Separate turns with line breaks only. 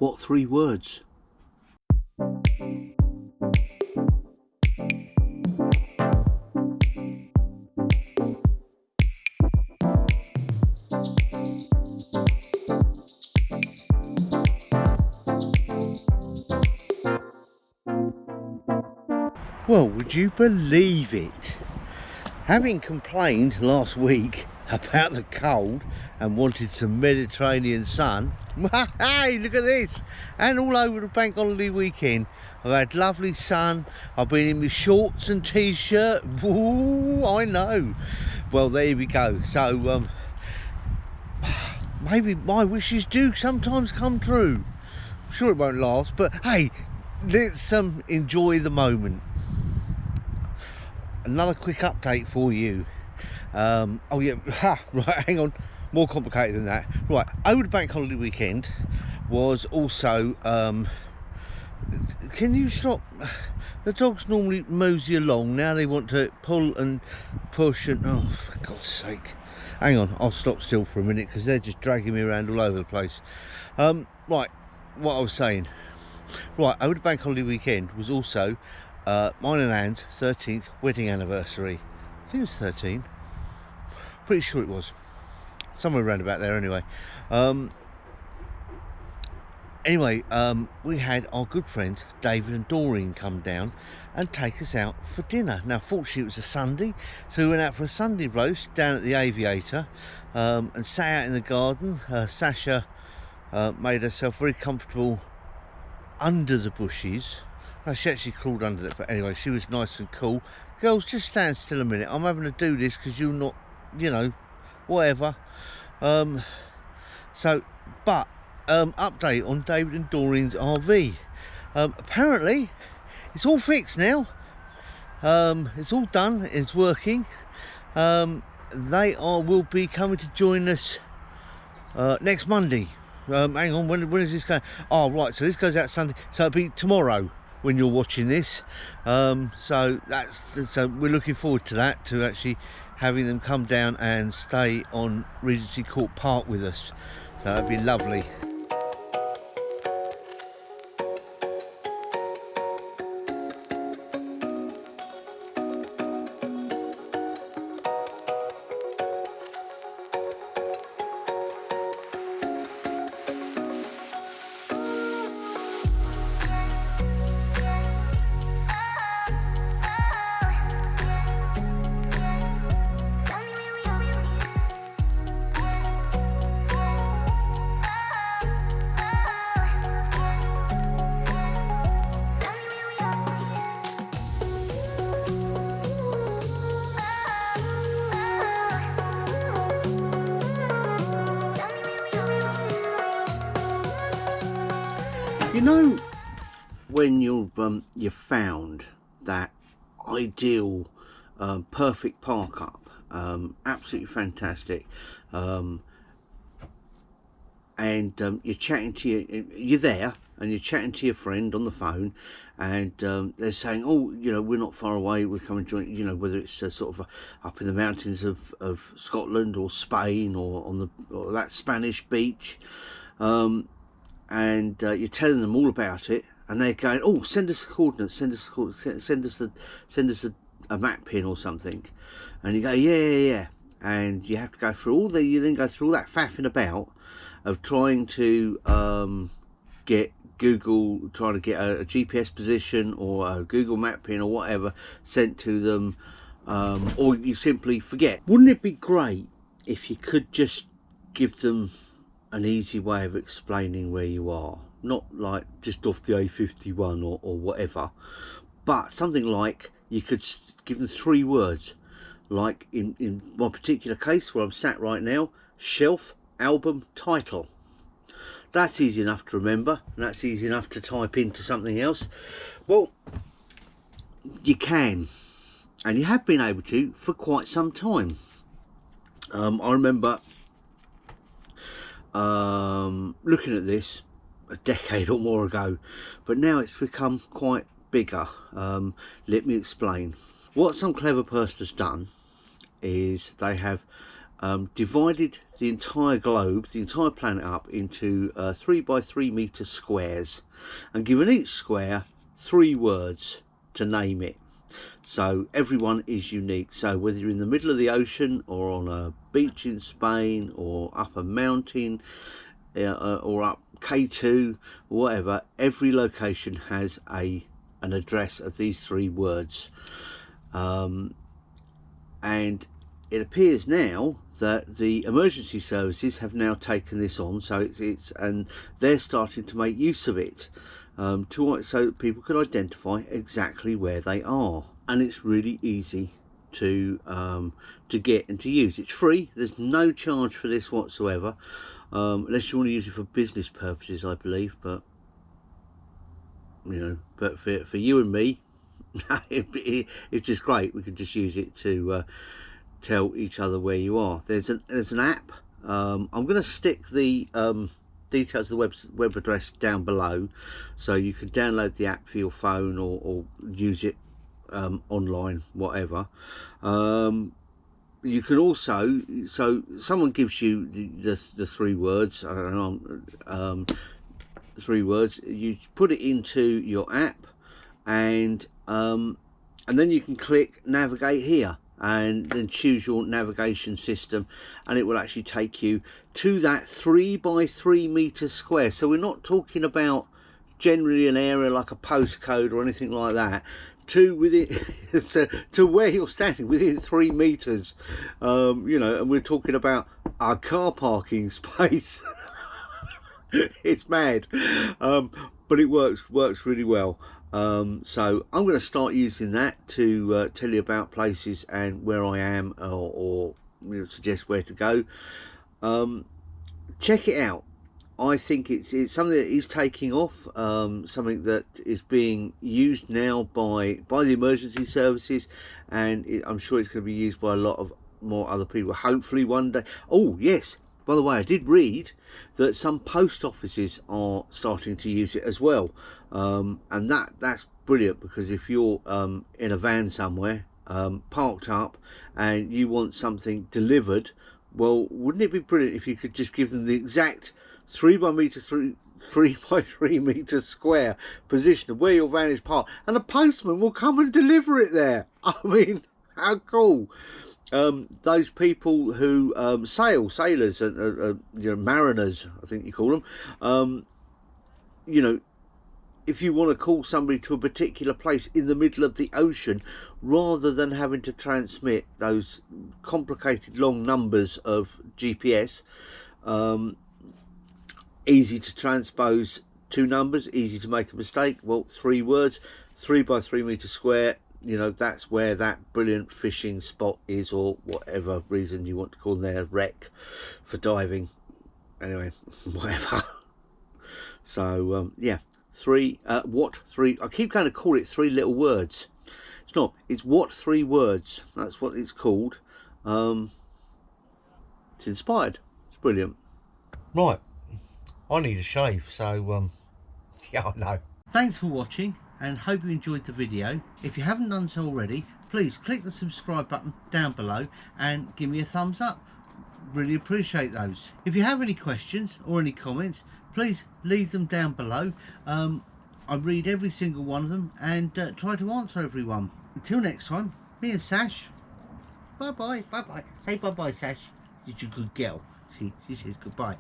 What 3 words? Well, would you believe it? Having complained last week about the cold and wanted some Mediterranean sun, hey, look at this! And all over the bank holiday weekend, I've had lovely sun. I've been in my shorts and t-shirt. Ooh, I know. Well, there we go. So, maybe my wishes do sometimes come true. I'm sure it won't last, but hey, let's enjoy the moment. Another quick update for you. Oh yeah, right, hang on, more complicated than that. Right, over the bank holiday weekend was also, can you stop? The dogs normally mosey along, now they want to pull and push and, oh, for God's sake. Hang on, I'll stop still for a minute because they're just dragging me around all over the place. Right, what I was saying. Right, over the bank holiday weekend was also mine and Anne's 13th wedding anniversary. I think it was 13. Pretty sure it was. Somewhere around about there anyway. We had our good friends David and Doreen come down and take us out for dinner. Now, fortunately, it was a Sunday, so we went out for a Sunday roast down at the Aviator and sat out in the garden. Sasha made herself very comfortable under the bushes. No, she actually crawled under it, but anyway, she was nice and cool. Girls, just stand still a minute. I'm having to do this because you're not, you know, whatever. Update on David and Doreen's RV. Apparently, it's all fixed now. It's all done. It's working. They will be coming to join us next Monday. Hang on, when is this going? Oh, right, so this goes out Sunday, so it'll be tomorrow when you're watching this. So we're looking forward to that, to actually having them come down and stay on Regency Court Park with us. So that'd be lovely. You know, when you've found that ideal perfect park up, absolutely fantastic, and you're chatting to you're there and you're chatting to your friend on the phone, and they're saying, oh, you know, we're not far away, we're coming to join, you know, whether it's sort of up in the mountains of Scotland or Spain or on that Spanish beach, and you're telling them all about it, and they're going, oh, send us the coordinates, send us a map pin or something, and you go, yeah, and you have to go through you then go through all that faffing about of trying to get Google, trying to get a GPS position or a Google map pin or whatever sent to them, or you simply forget. Wouldn't it be great if you could just give them an easy way of explaining where you are? Not like just off the A51 or whatever, but something like you could give them 3 words, like in my particular case where I'm sat right now: shelf, album, title. That's easy enough to remember, and that's easy enough to type into something else. Well, you can, and you have been able to for quite some time. I remember looking at this a decade or more ago, but now it's become quite bigger. Let me explain. What some clever person has done is they have divided the entire globe, the entire planet up into 3 by 3 meter squares, and given each square 3 words to name it. So everyone is unique. So whether you're in the middle of the ocean or on a beach in Spain or up a mountain or up K2 or whatever, every location has an address of these 3 words. And it appears now that the emergency services have now taken this on, so and they're starting to make use of it, so that people can identify exactly where they are, and it's really easy to get and to use. It's free. There's no charge for this whatsoever, unless you want to use it for business purposes, I believe. But you know, but for you and me, it's just great. We can just use it to tell each other where you are. There's an app. I'm going to stick the details of the web address down below, so you can download the app for your phone or use it online, whatever. You can also, so someone gives you the 3 words, I don't know, 3 words, you put it into your app, and then you can click navigate here and then choose your navigation system, and it will actually take you to that 3 by 3 meter square. So we're not talking about generally an area like a postcode or anything like that, to within to where you're standing within 3 meters, you know, and we're talking about our car parking space. It's mad, but it works really well. So I'm going to start using that to tell you about places and where I am, or you know, suggest where to go. Check it out. I think it's something that is taking off, something that is being used now by the emergency services, and I'm sure it's going to be used by a lot of more other people, hopefully one day. Oh yes, by the way, I did read that some post offices are starting to use it as well, and that's brilliant, because if you're in a van somewhere, parked up, and you want something delivered, well, wouldn't it be brilliant if you could just give them the exact 3 by 3 meter square position of where your van is parked, and a postman will come and deliver it there? I mean, how cool. Those people who sailors and you know, mariners, I think you call them, you know, if you want to call somebody to a particular place in the middle of the ocean, rather than having to transmit those complicated long numbers of GPS, easy to transpose 2 numbers, easy to make a mistake. Well, 3 words, 3 by 3 meter square, you know, that's where that brilliant fishing spot is, or whatever reason you want to call their wreck for diving. Anyway, whatever. So yeah, 3 what 3, I keep going to call it 3 little words. It's not, it's what 3 words, that's what it's called. It's inspired. It's brilliant. Right, I need a shave, so yeah, I know. Thanks for watching, and hope you enjoyed the video. If you haven't done so already, please click the subscribe button down below and give me a thumbs up. Really appreciate those. If you have any questions or any comments, please leave them down below. I read every single one of them and try to answer everyone. Until next time, me and Sash, bye bye, bye bye. Say bye bye, Sash. You're a good girl. See, she says goodbye.